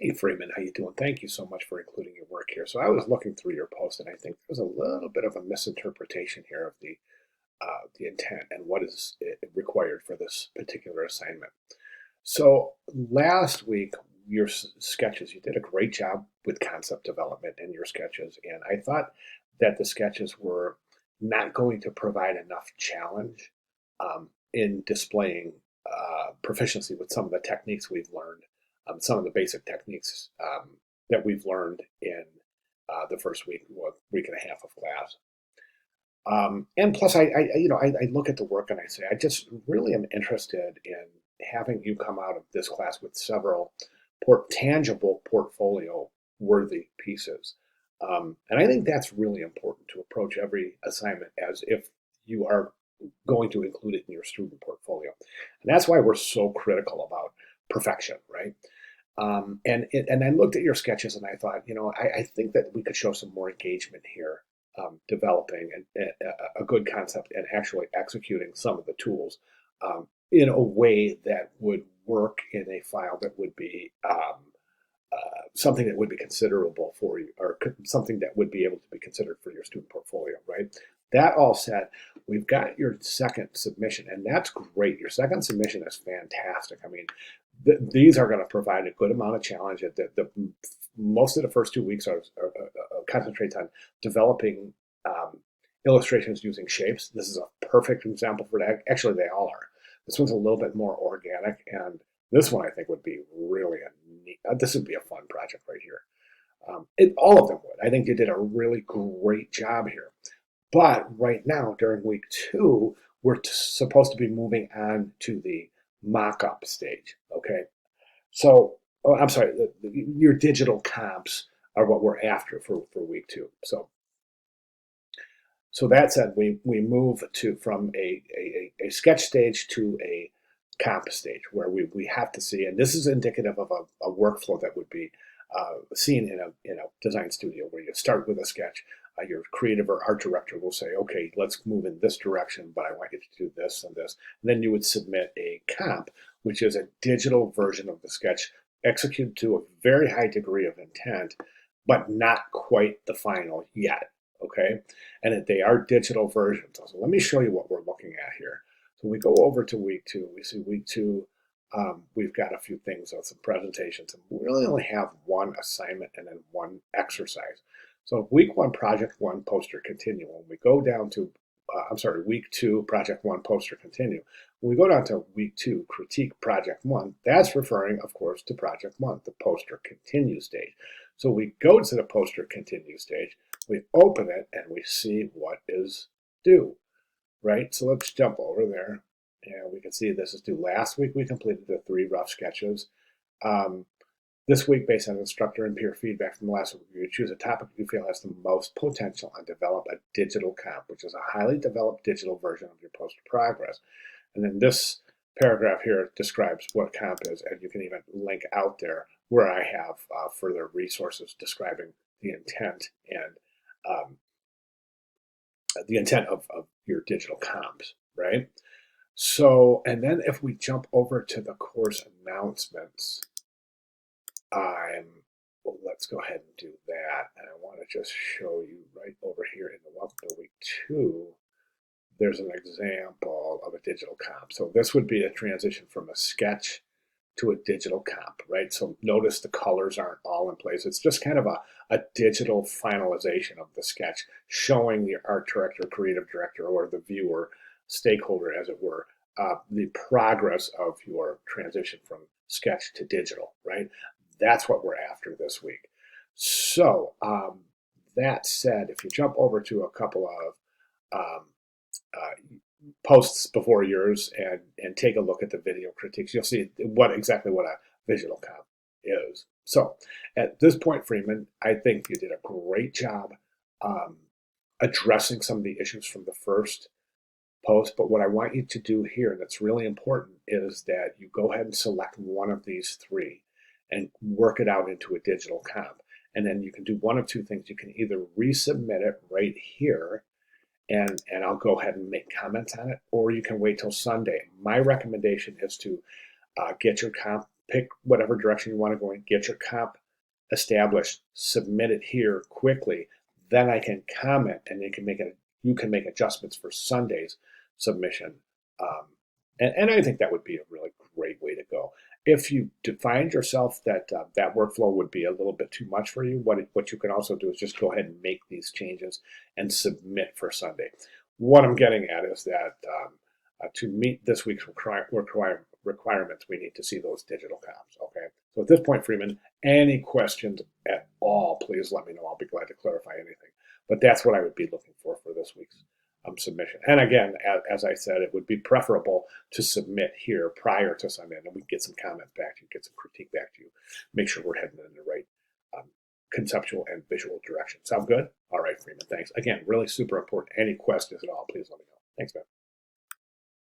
Hey Freeman, how you doing? Thank you so much for including your work here. So I was looking through your post, and I think there's a little bit of a misinterpretation here of the intent and what is required for this particular assignment. So last week, your sketches, you did a great job with concept development in your sketches, and I thought that the sketches were not going to provide enough challenge in displaying proficiency with some of the techniques we've learned, some of the basic techniques that we've learned in the first week, well, week and a half of class. And plus, I look at the work and I say, I just really am interested in having you come out of this class with several tangible portfolio worthy pieces. And I think that's really important to approach every assignment as if you are going to include it in your student portfolio. And that's why we're so critical about perfection, right? And I looked at your sketches and I thought, I think that we could show some more engagement here, developing a good concept and actually executing some of the tools in a way that would work in a file that would be something that would be considerable for you, or something that would be able to be considered for your student portfolio, right? That all said, we've got your second submission, and that's great. Your second submission is fantastic. I mean, these are going to provide a good amount of challenge. Most of the first 2 weeks concentrates on developing illustrations using shapes. This is a perfect example for that. Actually, they all are. This one's a little bit more organic, and this one I think would be really a neat. This would be a fun project right here. All of them would. I think you did a really great job here. But right now, during week 2, we're supposed to be moving on to the mock-up stage. Okay, so I'm sorry, your digital comps are what we're after for week 2. So that said, we move to from a sketch stage to a comp stage where we have to see, and this is indicative of a workflow that would be seen in a design studio where you start with a sketch. Your creative or art director will say, okay, let's move in this direction, but I want you to do this and this. And then you would submit a comp, which is a digital version of the sketch executed to a very high degree of intent, but not quite the final yet. Okay, and they are digital versions. So let me show you what we're looking at here. So we go over to week 2. We see week 2. We've got a few things on some presentations, and we really only have one assignment and then one exercise. So week 1, project 1, poster continue. When we go down to, week 2, project 1, poster continue. When we go down to week 2, critique project 1, that's referring, of course, to project 1, the poster continue stage. So we go to the poster continue stage, we open it, and we see what is due, right? So let's jump over there, and we can see this is due. Last week we completed the 3 rough sketches. This week, based on instructor and peer feedback from last week, you choose a topic you feel has the most potential and develop a digital comp, which is a highly developed digital version of your poster progress. And then this paragraph here describes what comp is, and you can even link out there where I have further resources describing the intent and of your digital comps, right? So, and then if we jump over to the course announcements, let's go ahead and do that. And I want to just show you right over here in the Welcome to Week 2, there's an example of a digital comp. So this would be a transition from a sketch to a digital comp, right? So notice the colors aren't all in place. It's just kind of a digital finalization of the sketch, showing the art director, creative director, or the viewer, stakeholder, as it were, the progress of your transition from sketch to digital, right? That's what we're after this week. So that said, if you jump over to a couple of posts before yours and take a look at the video critiques, you'll see exactly what a visual comp is. So at this point, Freeman, I think you did a great job addressing some of the issues from the first post. But what I want you to do here, and that's really important, is that you go ahead and select one of these 3 and work it out into a digital comp. And then you can do one of 2 things. You can either resubmit it right here, and I'll go ahead and make comments on it, or you can wait till Sunday. My recommendation is to get your comp pick whatever direction you want to go in, get your comp established, submit it here quickly. Then I can comment, and you can make adjustments for Sunday's submission. Um, and I think that would be a really great way to go. If you find yourself that that workflow would be a little bit too much for you, what you can also do is just go ahead and make these changes and submit for Sunday. What I'm getting at is that to meet this week's requirements, we need to see those digital comps. Okay. So at this point, Freeman, any questions at all, please let me know. I'll be glad to clarify anything. But that's what I would be looking for this week's submission. And again, as I said, it would be preferable to submit here prior to Sunday, and we get some comments back to you, get some critique back to you, make sure we're heading in the right um, conceptual and visual direction. Sound good? All right, Freeman, thanks. Again, really super important. Any questions at all, please let me know. Thanks, man.